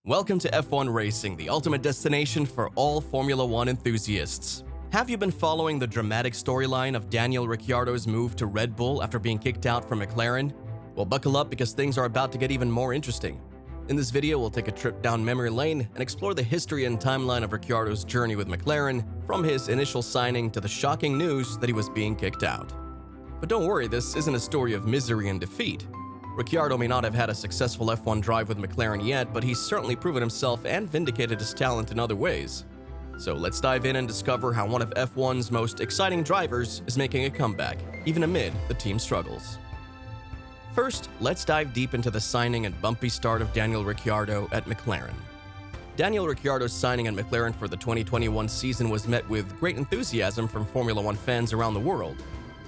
Welcome to F1 Racing, the ultimate destination for all Formula One enthusiasts. Have you been following the dramatic storyline of Daniel Ricciardo's move to Red Bull after being kicked out from McLaren? Well, buckle up because things are about to get even more interesting. In this video, we'll take a trip down memory lane and explore the history and timeline of Ricciardo's journey with McLaren, from his initial signing to the shocking news that he was being kicked out. But don't worry, this isn't a story of misery and defeat. Ricciardo may not have had a successful F1 drive with McLaren yet, but he's certainly proven himself and vindicated his talent in other ways. So let's dive in and discover how one of F1's most exciting drivers is making a comeback, even amid the team's struggles. First, let's dive deep into the signing and bumpy start of Daniel Ricciardo at McLaren. Daniel Ricciardo's signing at McLaren for the 2021 season was met with great enthusiasm from Formula One fans around the world.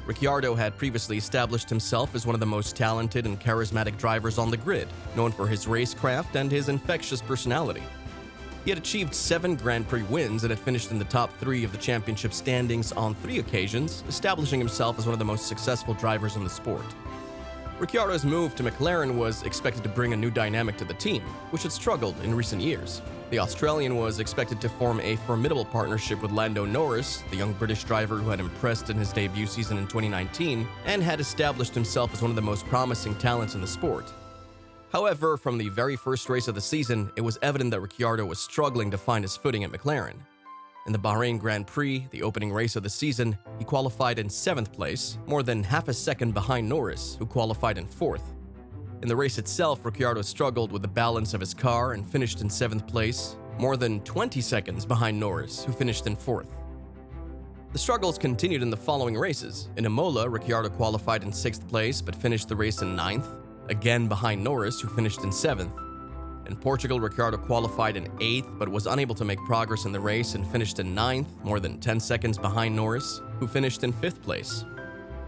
Ricciardo had previously established himself as one of the most talented and charismatic drivers on the grid, known for his racecraft and his infectious personality. He had achieved 7 Grand Prix wins and had finished in the top 3 of the championship standings on 3 occasions, establishing himself as one of the most successful drivers in the sport. Ricciardo's move to McLaren was expected to bring a new dynamic to the team, which had struggled in recent years. The Australian was expected to form a formidable partnership with Lando Norris, the young British driver who had impressed in his debut season in 2019 and had established himself as one of the most promising talents in the sport. However, from the very first race of the season, it was evident that Ricciardo was struggling to find his footing at McLaren. In the Bahrain Grand Prix, the opening race of the season, he qualified in 7th place, more than half a second behind Norris, who qualified in 4th. In the race itself, Ricciardo struggled with the balance of his car and finished in 7th place, more than 20 seconds behind Norris, who finished in 4th. The struggles continued in the following races. In Imola, Ricciardo qualified in 6th place but finished the race in 9th, again behind Norris, who finished in 7th. In Portugal, Ricciardo qualified in 8th but was unable to make progress in the race and finished in 9th, more than 10 seconds behind Norris, who finished in 5th place.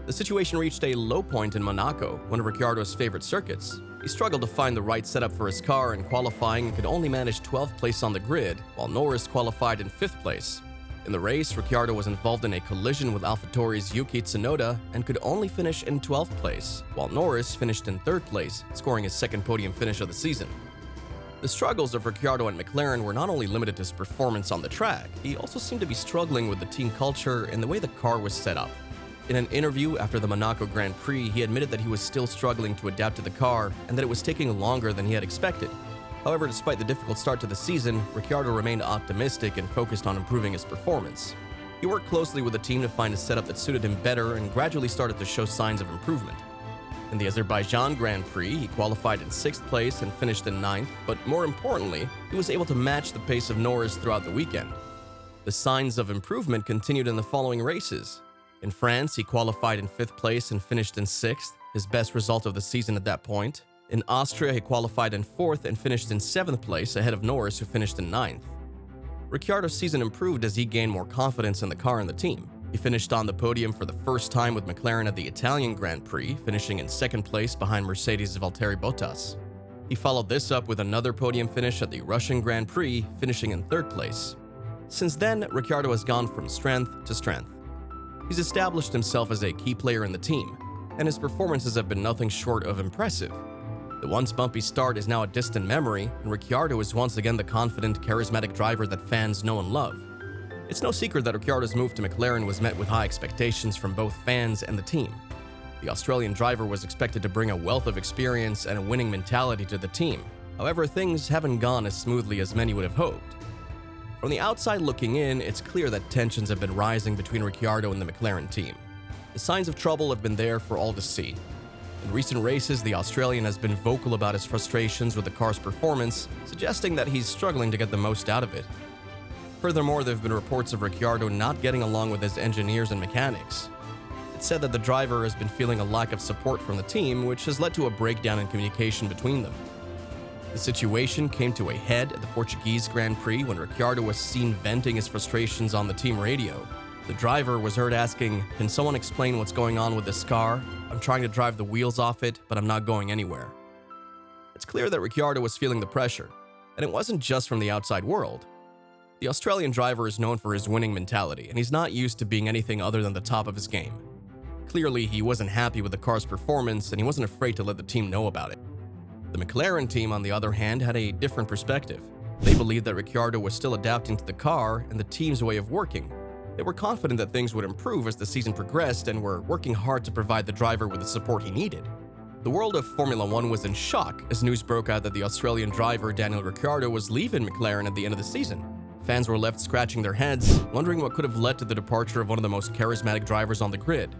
The situation reached a low point in Monaco, one of Ricciardo's favorite circuits. He struggled to find the right setup for his car in qualifying and could only manage 12th place on the grid, while Norris qualified in 5th place. In the race, Ricciardo was involved in a collision with AlphaTauri's Yuki Tsunoda and could only finish in 12th place, while Norris finished in 3rd place, scoring his second podium finish of the season. The struggles of Ricciardo at McLaren were not only limited to his performance on the track, he also seemed to be struggling with the team culture and the way the car was set up. In an interview after the Monaco Grand Prix, he admitted that he was still struggling to adapt to the car and that it was taking longer than he had expected. However, despite the difficult start to the season, Ricciardo remained optimistic and focused on improving his performance. He worked closely with the team to find a setup that suited him better and gradually started to show signs of improvement. In the Azerbaijan Grand Prix, he qualified in 6th place and finished in 9th, but more importantly, he was able to match the pace of Norris throughout the weekend. The signs of improvement continued in the following races. In France, he qualified in 5th place and finished in 6th, his best result of the season at that point. In Austria, he qualified in 4th and finished in 7th place ahead of Norris, who finished in 9th. Ricciardo's season improved as he gained more confidence in the car and the team. He finished on the podium for the first time with McLaren at the Italian Grand Prix, finishing in 2nd place behind Mercedes' Valtteri Bottas. He followed this up with another podium finish at the Russian Grand Prix, finishing in 3rd place. Since then, Ricciardo has gone from strength to strength. He's established himself as a key player in the team, and his performances have been nothing short of impressive. The once bumpy start is now a distant memory, and Ricciardo is once again the confident, charismatic driver that fans know and love. It's no secret that Ricciardo's move to McLaren was met with high expectations from both fans and the team. The Australian driver was expected to bring a wealth of experience and a winning mentality to the team. However, things haven't gone as smoothly as many would have hoped. From the outside looking in, it's clear that tensions have been rising between Ricciardo and the McLaren team. The signs of trouble have been there for all to see. In recent races, the Australian has been vocal about his frustrations with the car's performance, suggesting that he's struggling to get the most out of it. Furthermore, there have been reports of Ricciardo not getting along with his engineers and mechanics. It's said that the driver has been feeling a lack of support from the team, which has led to a breakdown in communication between them. The situation came to a head at the Portuguese Grand Prix when Ricciardo was seen venting his frustrations on the team radio. The driver was heard asking, "Can someone explain what's going on with this car? I'm trying to drive the wheels off it, but I'm not going anywhere." It's clear that Ricciardo was feeling the pressure, and it wasn't just from the outside world. The Australian driver is known for his winning mentality, and he's not used to being anything other than the top of his game. Clearly, he wasn't happy with the car's performance, and he wasn't afraid to let the team know about it. The McLaren team, on the other hand, had a different perspective. They believed that Ricciardo was still adapting to the car and the team's way of working. They were confident that things would improve as the season progressed and were working hard to provide the driver with the support he needed. The world of Formula One was in shock as news broke out that the Australian driver Daniel Ricciardo was leaving McLaren at the end of the season. Fans were left scratching their heads, wondering what could have led to the departure of one of the most charismatic drivers on the grid.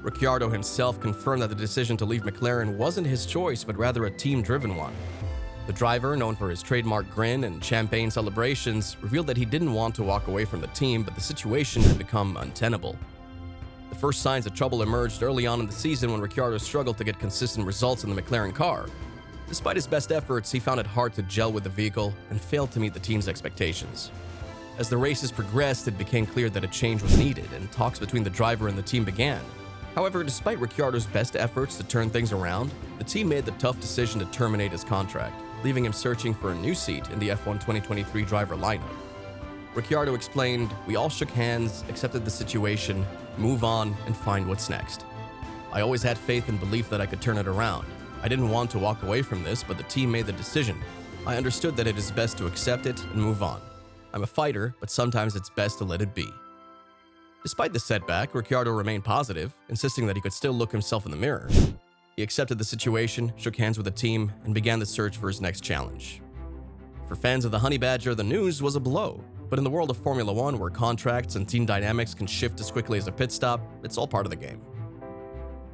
Ricciardo himself confirmed that the decision to leave McLaren wasn't his choice, but rather a team-driven one. The driver, known for his trademark grin and champagne celebrations, revealed that he didn't want to walk away from the team, but the situation had become untenable. The first signs of trouble emerged early on in the season when Ricciardo struggled to get consistent results in the McLaren car. Despite his best efforts, he found it hard to gel with the vehicle and failed to meet the team's expectations. As the races progressed, it became clear that a change was needed, and talks between the driver and the team began. However, despite Ricciardo's best efforts to turn things around, the team made the tough decision to terminate his contract, leaving him searching for a new seat in the F1 2023 driver lineup. Ricciardo explained, "We all shook hands, accepted the situation, move on, and find what's next. I always had faith and belief that I could turn it around. I didn't want to walk away from this, but the team made the decision. I understood that it is best to accept it and move on. I'm a fighter, but sometimes it's best to let it be." Despite the setback, Ricciardo remained positive, insisting that he could still look himself in the mirror. He accepted the situation, shook hands with the team, and began the search for his next challenge. For fans of the Honey Badger, the news was a blow. But in the world of Formula One, where contracts and team dynamics can shift as quickly as a pit stop, it's all part of the game.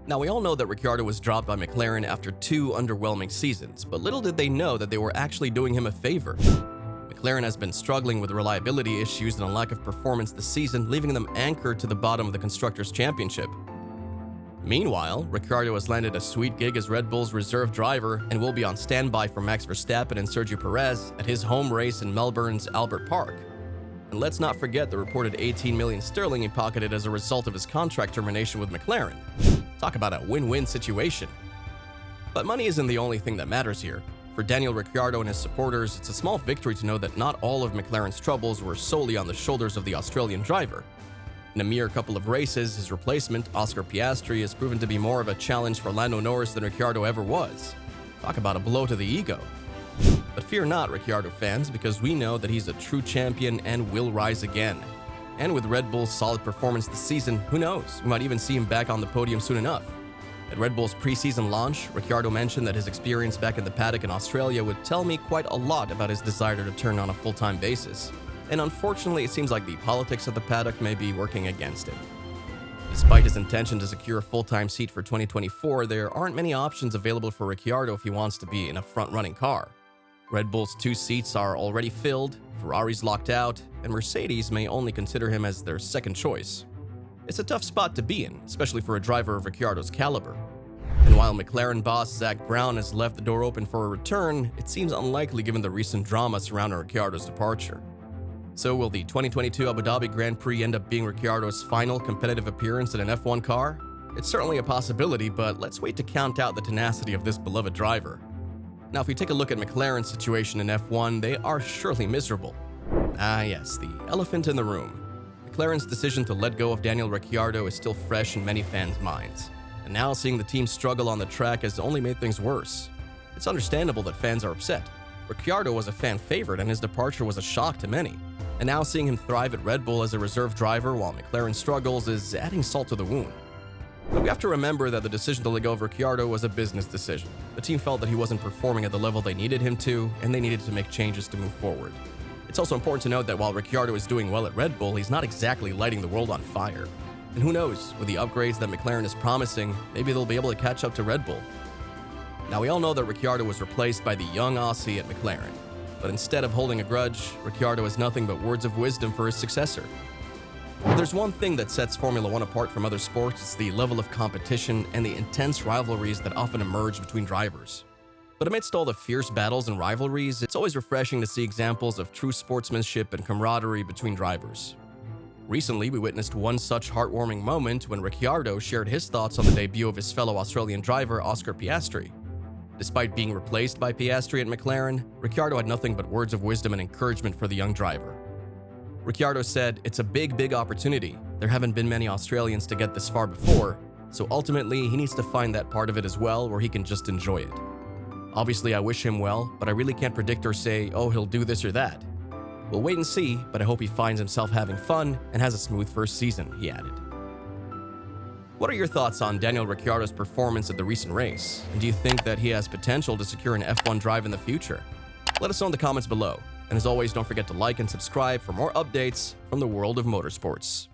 Now, we all know that Ricciardo was dropped by McLaren after 2 underwhelming seasons, but little did they know that they were actually doing him a favor. McLaren has been struggling with reliability issues and a lack of performance this season, leaving them anchored to the bottom of the Constructors' Championship. Meanwhile, Ricciardo has landed a sweet gig as Red Bull's reserve driver and will be on standby for Max Verstappen and Sergio Perez at his home race in Melbourne's Albert Park. And let's not forget the reported 18 million sterling he pocketed as a result of his contract termination with McLaren. Talk about a win-win situation. But money isn't the only thing that matters here. For Daniel Ricciardo and his supporters, it's a small victory to know that not all of McLaren's troubles were solely on the shoulders of the Australian driver. In a mere couple of races, his replacement, Oscar Piastri, has proven to be more of a challenge for Lando Norris than Ricciardo ever was. Talk about a blow to the ego. But fear not, Ricciardo fans, because we know that he's a true champion and will rise again. And with Red Bull's solid performance this season, who knows, we might even see him back on the podium soon enough. At Red Bull's preseason launch, Ricciardo mentioned that his experience back in the paddock in Australia would tell me quite a lot about his desire to return on a full-time basis. And unfortunately, it seems like the politics of the paddock may be working against him. Despite his intention to secure a full-time seat for 2024, there aren't many options available for Ricciardo if he wants to be in a front-running car. Red Bull's 2 seats are already filled, Ferrari's locked out, and Mercedes may only consider him as their second choice. It's a tough spot to be in, especially for a driver of Ricciardo's caliber. And while McLaren boss Zak Brown has left the door open for a return, it seems unlikely given the recent drama surrounding Ricciardo's departure. So will the 2022 Abu Dhabi Grand Prix end up being Ricciardo's final competitive appearance in an F1 car? It's certainly a possibility, but let's wait to count out the tenacity of this beloved driver. Now, if we take a look at McLaren's situation in F1, they are surely miserable. Ah yes, the elephant in the room. McLaren's decision to let go of Daniel Ricciardo is still fresh in many fans' minds. And now seeing the team struggle on the track has only made things worse. It's understandable that fans are upset. Ricciardo was a fan favorite and his departure was a shock to many. And now seeing him thrive at Red Bull as a reserve driver while McLaren struggles is adding salt to the wound. But we have to remember that the decision to let go of Ricciardo was a business decision. The team felt that he wasn't performing at the level they needed him to, and they needed to make changes to move forward. It's also important to note that while Ricciardo is doing well at Red Bull, he's not exactly lighting the world on fire. And who knows, with the upgrades that McLaren is promising, maybe they'll be able to catch up to Red Bull. Now, we all know that Ricciardo was replaced by the young Aussie at McLaren. But instead of holding a grudge, Ricciardo has nothing but words of wisdom for his successor. If there's one thing that sets Formula One apart from other sports, it's the level of competition and the intense rivalries that often emerge between drivers. But amidst all the fierce battles and rivalries, it's always refreshing to see examples of true sportsmanship and camaraderie between drivers. Recently, we witnessed one such heartwarming moment when Ricciardo shared his thoughts on the debut of his fellow Australian driver, Oscar Piastri. Despite being replaced by Piastri at McLaren, Ricciardo had nothing but words of wisdom and encouragement for the young driver. Ricciardo said, "It's a big opportunity. There haven't been many Australians to get this far before, so ultimately he needs to find that part of it as well where he can just enjoy it. Obviously, I wish him well, but I really can't predict or say, oh, he'll do this or that. We'll wait and see, but I hope he finds himself having fun and has a smooth first season, he added. What are your thoughts on Daniel Ricciardo's performance at the recent race? And do you think that he has potential to secure an F1 drive in the future? Let us know in the comments below. And as always, don't forget to like and subscribe for more updates from the world of motorsports.